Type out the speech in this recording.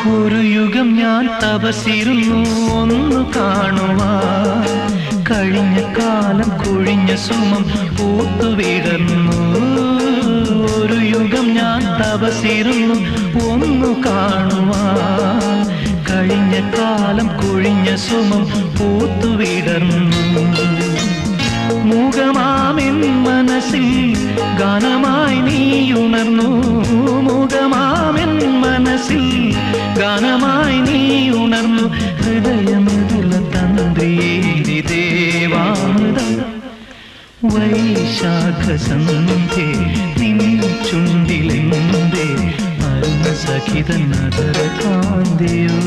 ഒരു യുഗം ഞാൻ തപസിരുന്നു ഒന്നു കാണുവാൻ, കഴിഞ്ഞ കാലം കൊഴിഞ്ഞ സുമം പൂത്തുവിടർന്നു. ഒരു യുഗം ഞാൻ തപസിരുന്നു ഒന്നു കാണുവാൻ, കഴിഞ്ഞ കാലം കൊഴിഞ്ഞ സുമം പൂത്തുവിടർന്നു. മുഖമാമെൻ മനസ്സിൽ ഗാനമായി നീ ഉണർന്നു. മുഖമാമെൻ മനസ്സിൽ ഗാനമായി നീ ഉണർന്നു. ഹൃദയമുള്ള തന്ത്രിയേരി ദേവാമൃതം വൈശാഖ സന്ധ്യേ നിൻ ചുണ്ടിലെന്തേ അരുണ സഖിതൻ നഗര കാന്തിയോ.